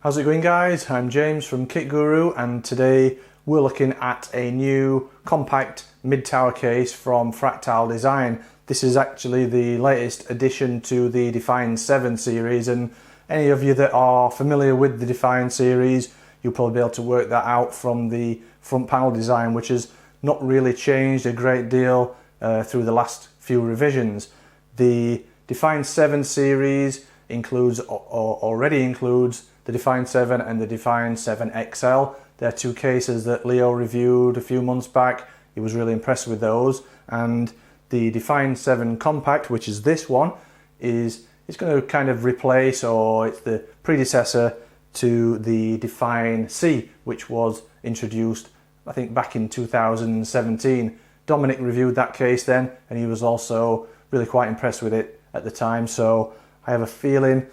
How's it going, guys? I'm James from Kit Guru, and today we're looking at a new compact mid-tower case from Fractal Design. This is actually the latest addition to the Define 7 series, and any of you that are familiar with the Define series, you'll probably be able to work that out from the front panel design, which has not really changed a great deal through the last few revisions. The Define 7 series already includes the Define 7 and the Define 7 XL. They're two cases that Leo reviewed a few months back. He was really impressed with those, and the Define 7 Compact, which is this one, it's going to kind of replace, or it's the predecessor to the Define C, which was introduced I think back in 2017. Dominic reviewed that case then, and he was also really quite impressed with it at the time, so I have a feeling,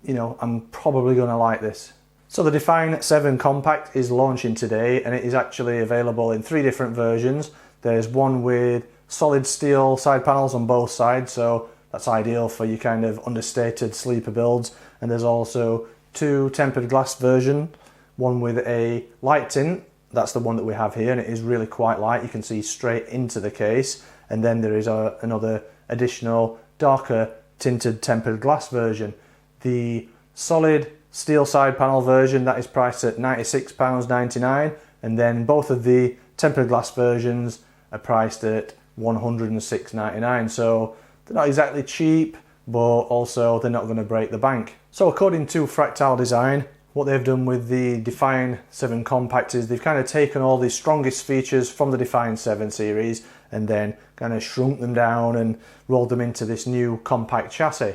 I'm probably going to like this. So the Define 7 Compact is launching today, and it is actually available in three different versions. There's one with solid steel side panels on both sides, so that's ideal for your kind of understated sleeper builds. And there's also two tempered glass version, one with a light tint. That's the one that we have here, and it is really quite light. You can see straight into the case. And then there is another additional darker tinted tempered glass version. The solid steel side panel version, that is priced at £96.99, and then both of the tempered glass versions are priced at £106.99. So they're not exactly cheap, but also they're not going to break the bank. So according to Fractal Design, what they've done with the Define 7 Compact is they've kind of taken all the strongest features from the Define 7 series and then kind of shrunk them down and rolled them into this new compact chassis.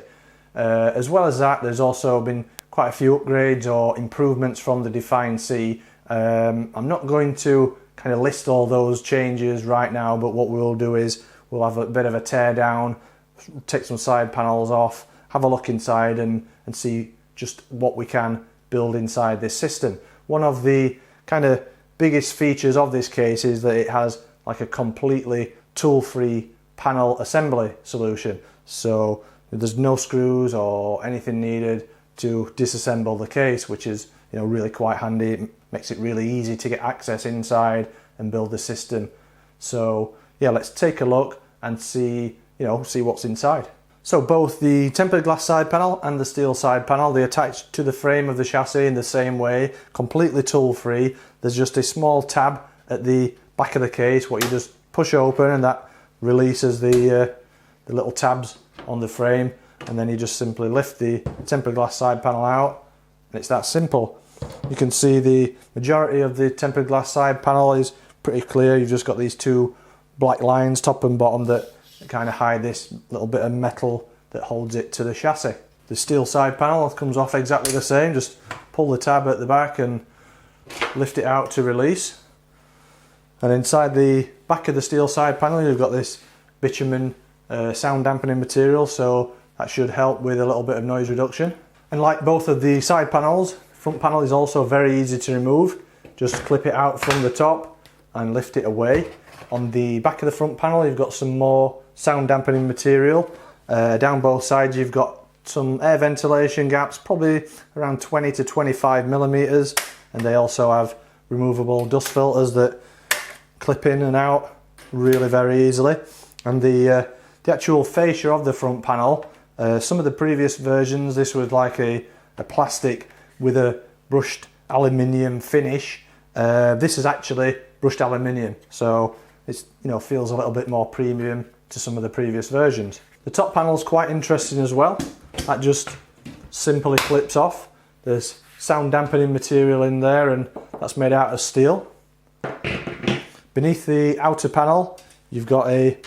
As well as that, there's also been quite a few upgrades or improvements from the Define C. I'm not going to kind of list all those changes right now, but what we'll do is we'll have a bit of a tear down, take some side panels off, have a look inside and see just what we can build inside this system. One of the kind of biggest features of this case is that it has like a completely tool-free panel assembly solution. So there's no screws or anything needed to disassemble the case, which is really quite handy. It makes it really easy to get access inside and build the system. So yeah, let's take a look and see what's inside. So both the tempered glass side panel and the steel side panel, they attach to the frame of the chassis in the same way, completely tool free. There's just a small tab at the back of the case what you just push open, and that releases the little tabs on the frame, and then you just simply lift the tempered glass side panel out, and it's that simple. You can see the majority of the tempered glass side panel is pretty clear. You've just got these two black lines top and bottom that kind of hide this little bit of metal that holds it to the chassis. The steel side panel comes off exactly the same. Just pull the tab at the back and lift it out to release. And inside the back of the steel side panel, you've got this bitumen sound dampening material, so that should help with a little bit of noise reduction. And like both of the side panels, front panel is also very easy to remove. Just clip it out from the top and lift it away. On the back of the front panel, you've got some more sound dampening material. Down both sides, you've got some air ventilation gaps, probably around 20 to 25 millimeters, and they also have removable dust filters that clip in and out really very easily. And the actual fascia of the front panel, some of the previous versions, this was like a plastic with a brushed aluminium finish. This is actually brushed aluminium, so it feels a little bit more premium to some of the previous versions. The top panel is quite interesting as well. That just simply clips off. There's sound dampening material in there, and that's made out of steel. Beneath the outer panel, you've got a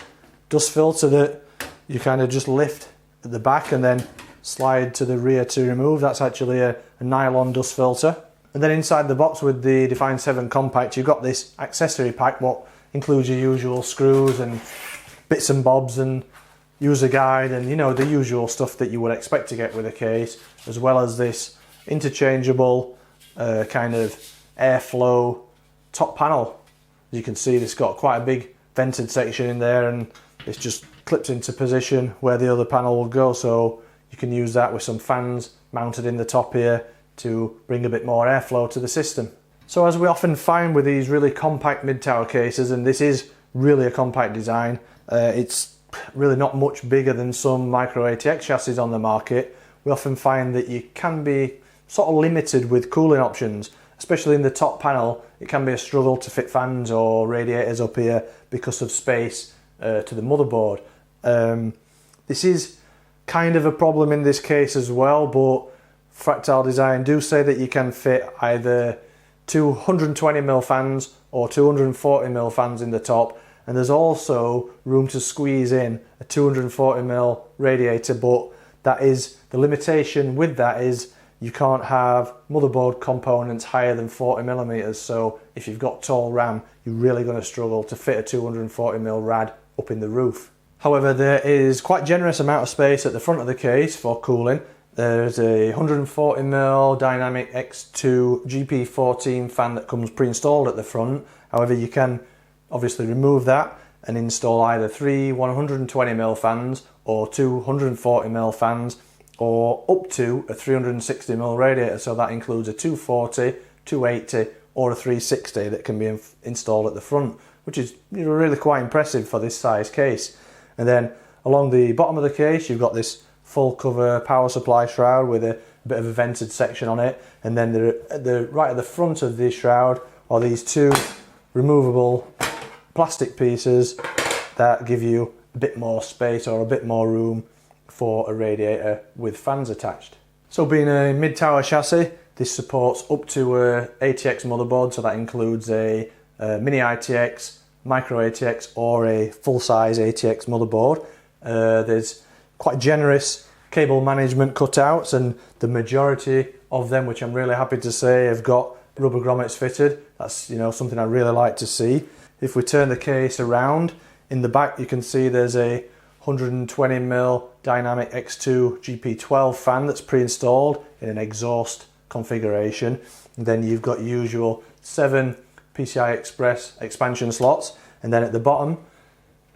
dust filter that you kind of just lift at the back and then slide to the rear to remove. That's actually a nylon dust filter. And then inside the box with the Define 7 Compact, you've got this accessory pack, what includes your usual screws and bits and bobs and user guide and the usual stuff that you would expect to get with a case, as well as this interchangeable kind of airflow top panel. As you can see, it's got quite a big vented section in there, and it's just clips into position where the other panel will go, so you can use that with some fans mounted in the top here. to bring a bit more airflow to the system. So as we often find with these really compact mid-tower cases, and this is really a compact design, it's really not much bigger than some micro ATX chassis on the market, we often find that you can be sort of limited with cooling options. Especially in the top panel, it can be a struggle to fit fans or radiators up here because of space to the motherboard. This is kind of a problem in this case as well, but Fractal Design do say that you can fit either 220mm fans or 240mm fans in the top, and there's also room to squeeze in a 240mm radiator, but that is the limitation with that is you can't have motherboard components higher than 40mm, so if you've got tall RAM, you're really going to struggle to fit a 240mm rad up in the roof. However, there is quite generous amount of space at the front of the case for cooling. There's a 140mm Dynamic X2 GP14 fan that comes pre-installed at the front. However, you can obviously remove that and install either 3 120mm fans or 2 140mm fans, or up to a 360mm radiator, so that includes a 240, 280 or a 360 that can be installed at the front, which is really quite impressive for this size case. And then along the bottom of the case you've got this full cover power supply shroud with a bit of a vented section on it, and then right at the front of the shroud are these two removable plastic pieces that give you a bit more space or a bit more room for a radiator with fans attached. So being a mid-tower chassis, this supports up to a ATX motherboard, so that includes a mini ITX, micro ATX or a full-size ATX motherboard. There's quite generous cable management cutouts, and the majority of them, which I'm really happy to say, have got rubber grommets fitted. That's something I really like to see. If we turn the case around, in the back you can see there's a 120mm Dynamic X2 GP12 fan that's pre-installed in an exhaust configuration. And then you've got usual 7 PCI Express expansion slots, and then at the bottom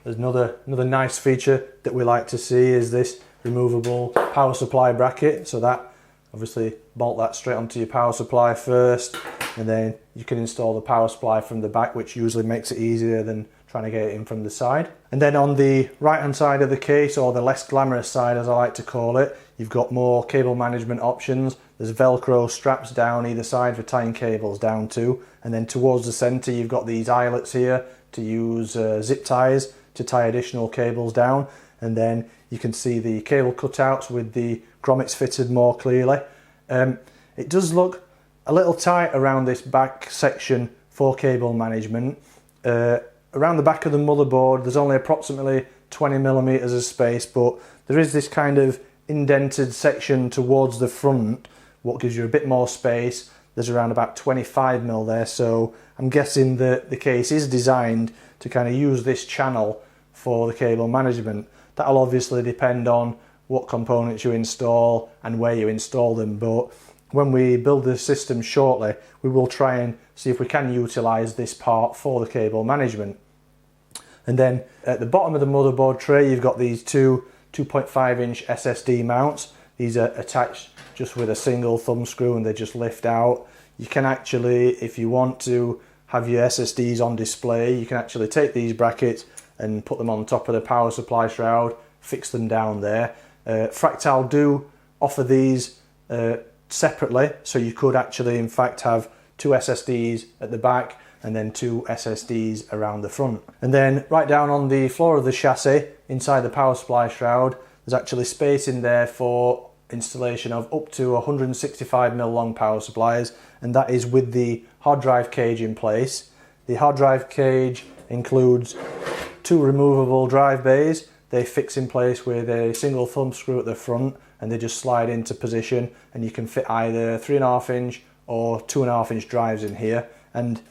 there's another nice feature that we like to see is this removable power supply bracket. So that obviously bolt that straight onto your power supply first, and then you can install the power supply from the back, which usually makes it easier than trying to get it in from the side. And then on the right hand side of the case, or the less glamorous side as I like to call it, you've got more cable management options. There's Velcro straps down either side for tying cables down to, and then towards the centre you've got these eyelets here to use zip ties to tie additional cables down, and then you can see the cable cutouts with the grommets fitted more clearly. It does look a little tight around this back section for cable management. Around the back of the motherboard there's only approximately 20mm of space, but there is this kind of indented section towards the front what gives you a bit more space. There's around about 25mm there, so I'm guessing that the case is designed to kind of use this channel for the cable management. That'll obviously depend on what components you install and where you install them, but when we build the system shortly we will try and see if we can utilise this part for the cable management. And then at the bottom of the motherboard tray you've got these two 2.5-inch SSD mounts. These are attached just with a single thumb screw and they just lift out. You can actually, if you want to have your SSDs on display, you can actually take these brackets and put them on top of the power supply shroud, fix them down there. Fractal do offer these separately, so you could actually in fact have 2 SSDs at the back and then 2 SSDs around the front. And then right down on the floor of the chassis inside the power supply shroud there's actually space in there for installation of up to 165mm long power supplies, and that is with the hard drive cage in place. The hard drive cage includes 2 removable drive bays. They fix in place with a single thumb screw at the front and they just slide into position, and you can fit either 3.5-inch or 2.5-inch drives in here. And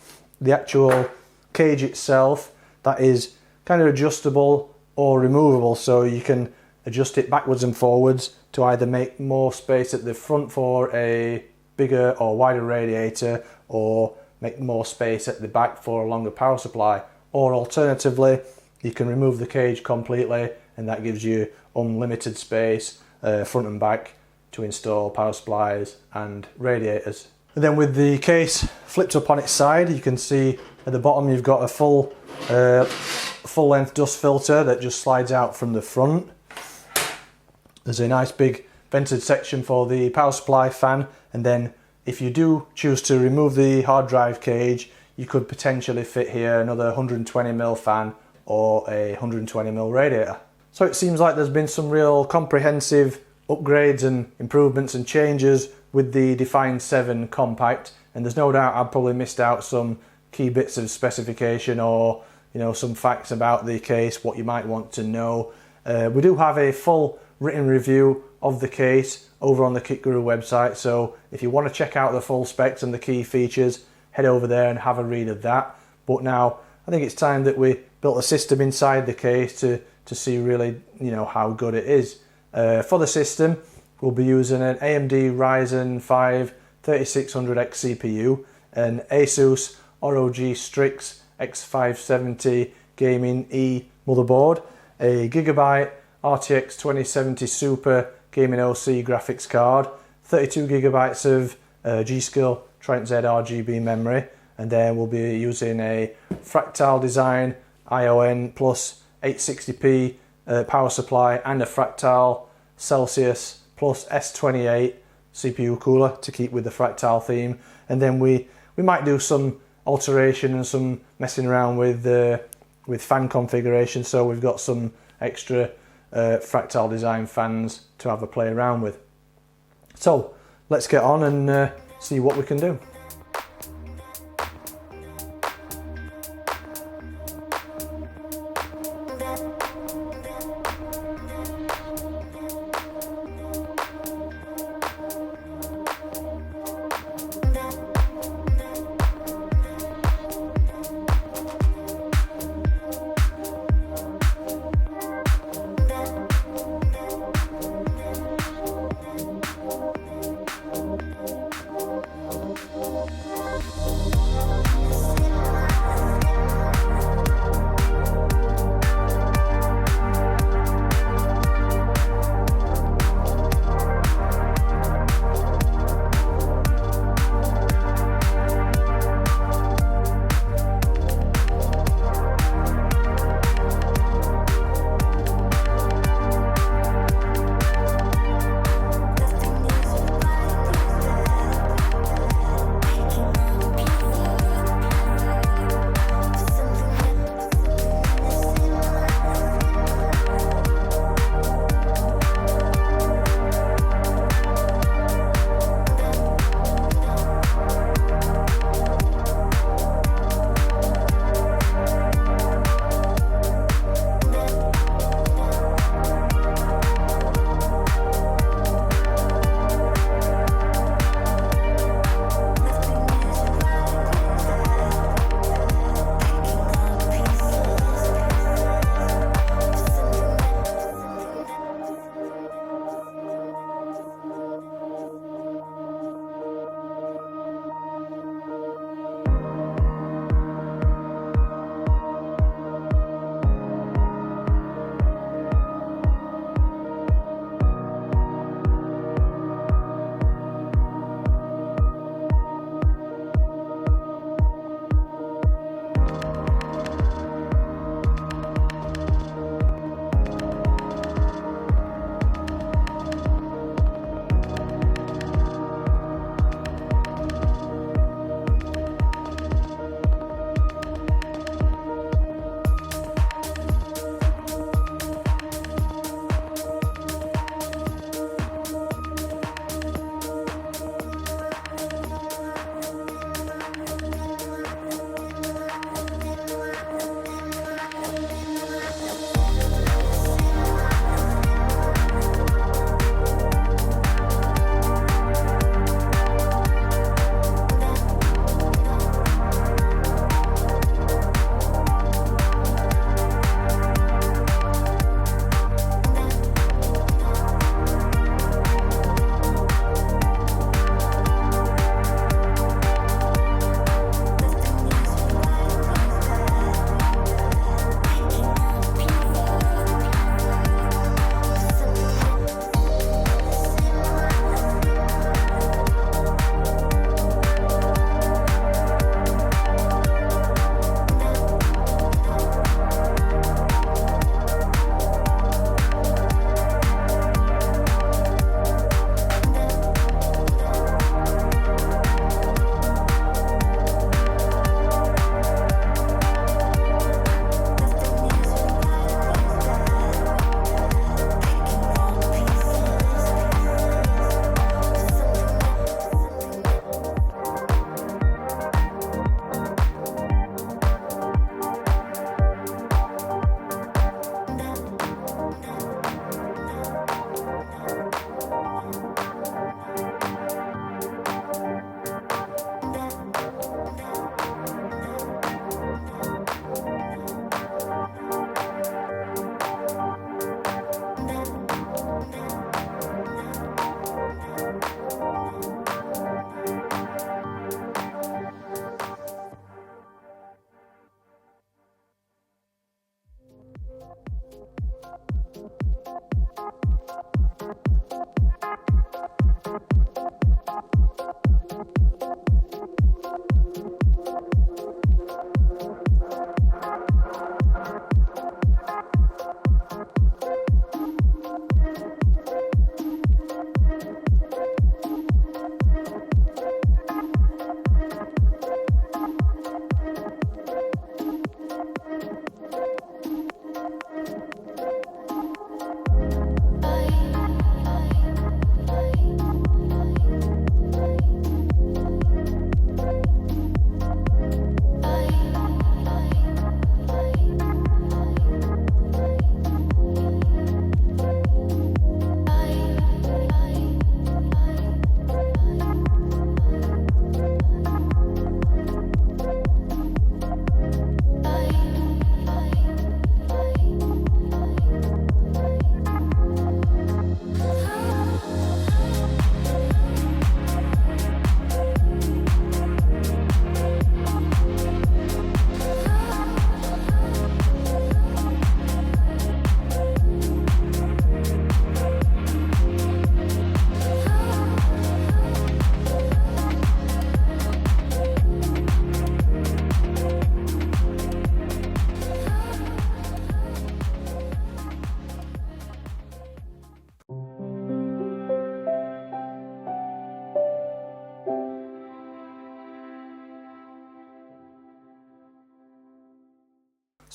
the actual cage itself, that is kind of adjustable or removable, so you can adjust it backwards and forwards to either make more space at the front for a bigger or wider radiator, or make more space at the back for a longer power supply. Or alternatively, you can remove the cage completely and that gives you unlimited space front and back to install power supplies and radiators. And then with the case flipped up on its side, you can see at the bottom you've got a full length dust filter that just slides out from the front. There's a nice big vented section for the power supply fan, and then if you do choose to remove the hard drive cage, you could potentially fit here another 120mm fan or a 120mm radiator. So it seems like there's been some real comprehensive upgrades and improvements and changes with the Define 7 Compact, and there's no doubt I've probably missed out some key bits of specification or some facts about the case, what you might want to know. We do have a full written review of the case over on the Kit Guru website, so if you want to check out the full specs and the key features, head over there and have a read of that. But now I think it's time that we built a system inside the case to see really how good it is. For the system, we'll be using an AMD Ryzen 5 3600X CPU, an Asus ROG Strix X570 Gaming E motherboard, a Gigabyte RTX 2070 Super Gaming OC graphics card, 32GB of G-Skill Trident Z RGB memory, and then we'll be using a Fractal Design ION Plus 860p power supply and a Fractal Celsius Plus S28 CPU cooler to keep with the Fractal theme. And then we might do some alteration and some messing around with fan configuration, so we've got some extra Fractal Design fans to have a play around with. So let's get on and see what we can do.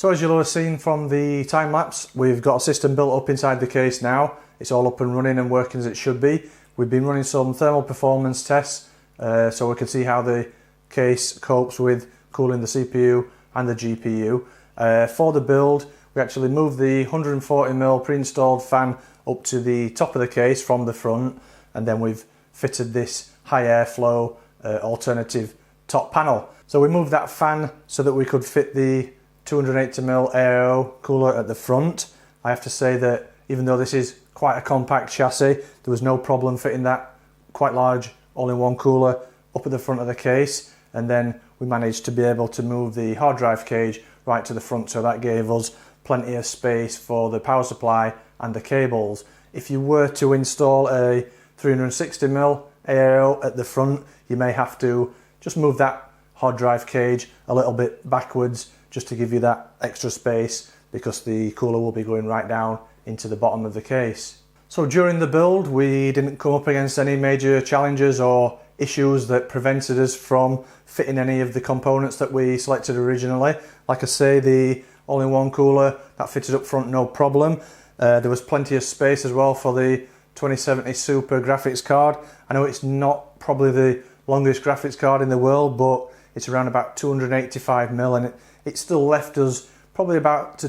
So as you'll have seen from the time lapse, we've got a system built up inside the case now. It's all up and running and working as it should be. We've been running some thermal performance tests so we can see how the case copes with cooling the CPU and the GPU. For the build, we actually moved the 140mm pre-installed fan up to the top of the case from the front, and then we've fitted this high airflow alternative top panel. So we moved that fan so that we could fit the 280mm AIO cooler at the front. I have to say that even though this is quite a compact chassis, there was no problem fitting that quite large all-in-one cooler up at the front of the case, and then we managed to be able to move the hard drive cage right to the front, so that gave us plenty of space for the power supply and the cables. If you were to install a 360mm AIO at the front, you may have to just move that hard drive cage a little bit backwards just to give you that extra space, because the cooler will be going right down into the bottom of the case. So during the build, we didn't come up against any major challenges or issues that prevented us from fitting any of the components that we selected originally. Like I say, the all-in-one cooler, that fitted up front no problem. There was plenty of space as well for the 2070 Super graphics card. I know it's not probably the longest graphics card in the world, but it's around about 285mm, and it still left us probably about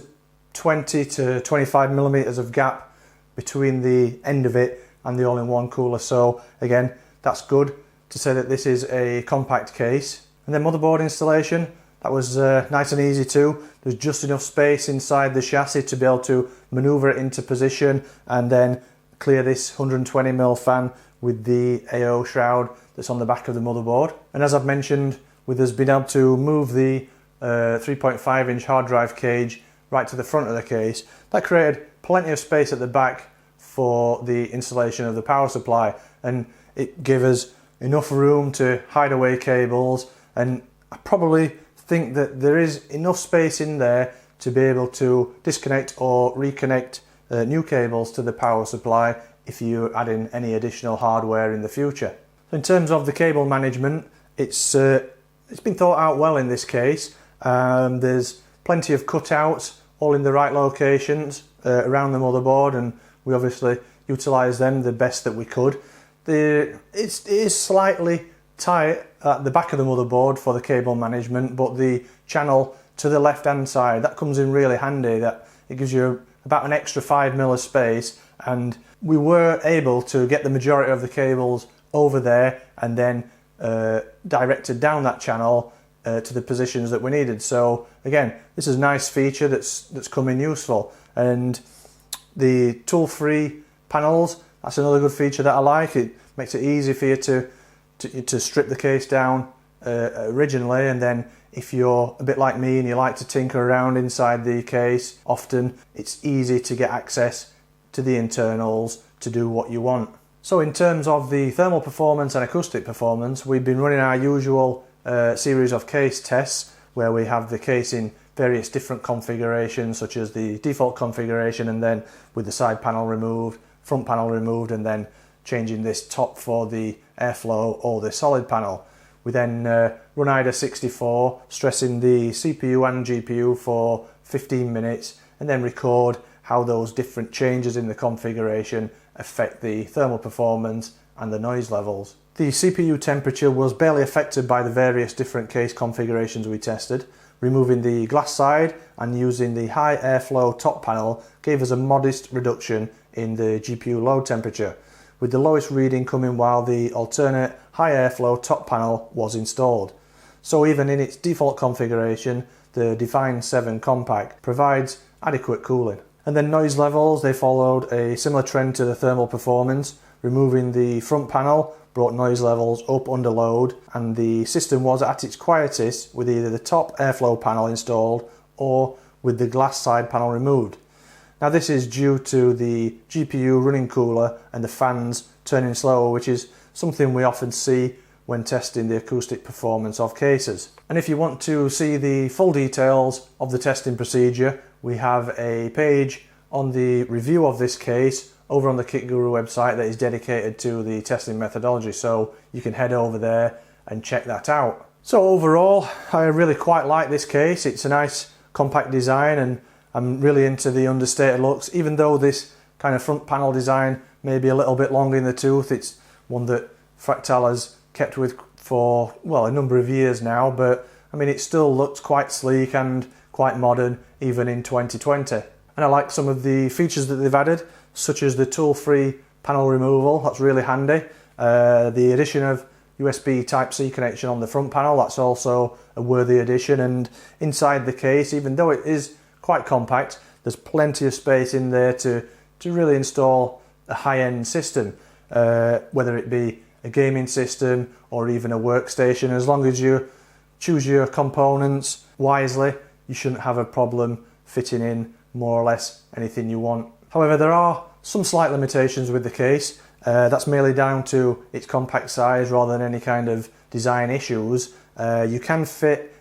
20 to 25mm of gap between the end of it and the all-in-one cooler. So again, that's good to say that this is a compact case. And then motherboard installation, that was nice and easy too. There's just enough space inside the chassis to be able to maneuver it into position and then clear this 120mm fan with the AO shroud that's on the back of the motherboard. And as I've mentioned, with us being able to move the 3.5-inch hard drive cage right to the front of the case, that created plenty of space at the back for the installation of the power supply, and it gave us enough room to hide away cables, and I probably think that there is enough space in there to be able to disconnect or reconnect new cables to the power supply if you add in any additional hardware in the future. In terms of the cable management, it's been thought out well in this case. There's plenty of cutouts all in the right locations around the motherboard, and we obviously utilised them the best that we could. It is slightly tight at the back of the motherboard for the cable management, but the channel to the left hand side, that comes in really handy. That it gives you about an extra 5mm of space, and we were able to get the majority of the cables over there and then directed down that channel to the positions that we needed. So again, this is a nice feature that's come in useful. And the tool-free panels, that's another good feature that I like. It makes it easy for you to strip the case down originally, and then if you're a bit like me and you like to tinker around inside the case, often it's easy to get access to the internals to do what you want. So in terms of the thermal performance and acoustic performance, we've been running our usual series of case tests where we have the case in various different configurations, such as the default configuration, and then with the side panel removed, front panel removed, and then changing this top for the airflow or the solid panel. We then run IDA 64, stressing the CPU and GPU for 15 minutes, and then record how those different changes in the configuration affect the thermal performance and the noise levels. The CPU temperature was barely affected by the various different case configurations we tested. Removing the glass side and using the high airflow top panel gave us a modest reduction in the GPU load temperature, with the lowest reading coming while the alternate high airflow top panel was installed. So even in its default configuration, the Define 7 Compact provides adequate cooling. And then noise levels, they followed a similar trend to the thermal performance. Removing the front panel brought noise levels up under load, and the system was at its quietest with either the top airflow panel installed or with the glass side panel removed. Now this is due to the GPU running cooler and the fans turning slower, which is something we often see when testing the acoustic performance of cases. And if you want to see the full details of the testing procedure, we have a page on the review of this case over on the Kit Guru website that is dedicated to the testing methodology, so you can head over there and check that out. So overall, I really quite like this case. It's a nice compact design, and I'm really into the understated looks. Even though this kind of front panel design may be a little bit long in the tooth, it's one that Fractal has kept with for, well, a number of years now, but I mean, it still looks quite sleek and quite modern even in 2020. And I like some of the features that they've added, such as the tool-free panel removal. That's really handy. The addition of USB Type-C connection on the front panel, that's also a worthy addition. And inside the case, even though it is quite compact, there's plenty of space in there to really install a high-end system, whether it be a gaming system or even a workstation. As long as you choose your components wisely, you shouldn't have a problem fitting in more or less anything you want. However, there are some slight limitations with the case. That's mainly down to its compact size rather than any kind of design issues. You can fit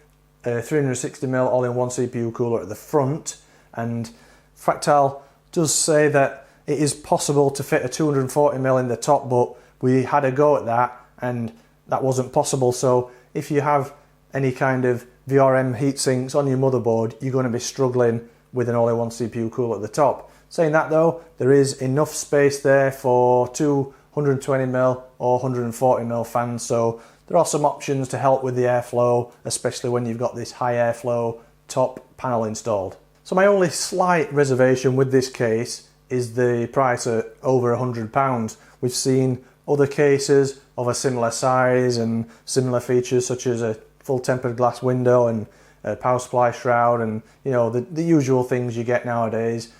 a 360mm all-in-one CPU cooler at the front, and Fractal does say that it is possible to fit a 240mm in the top, but we had a go at that and that wasn't possible. So if you have any kind of VRM heatsinks on your motherboard, you're going to be struggling with an all-in-one CPU cooler at the top. Saying that though, there is enough space there for two 120mm or 140mm fans, so there are some options to help with the airflow, especially when you've got this high airflow top panel installed. So my only slight reservation with this case is the price at over £100. We've seen other cases of a similar size and similar features, such as a full tempered glass window and a power supply shroud, and you know, the usual things you get nowadays.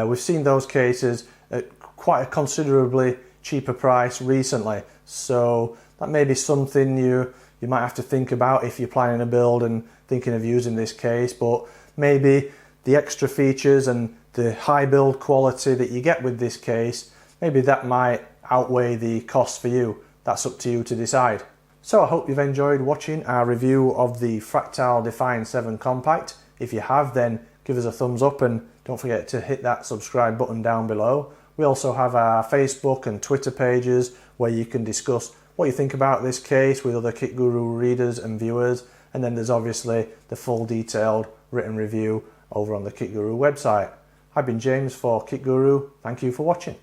We've seen those cases at quite a considerably cheaper price recently, so that may be something you might have to think about if you're planning a build and thinking of using this case. But maybe the extra features and the high build quality that you get with this case, maybe that might outweigh the cost for you. That's up to you to decide. So I hope you've enjoyed watching our review of the Fractal Define 7 Compact. If you have, then give us a thumbs up and don't forget to hit that subscribe button down below. We also have our Facebook and Twitter pages where you can discuss what you think about this case with other Kit Guru readers and viewers. And then there's obviously the full detailed written review over on the Kit Guru website. I've been James for Kit Guru. Thank you for watching.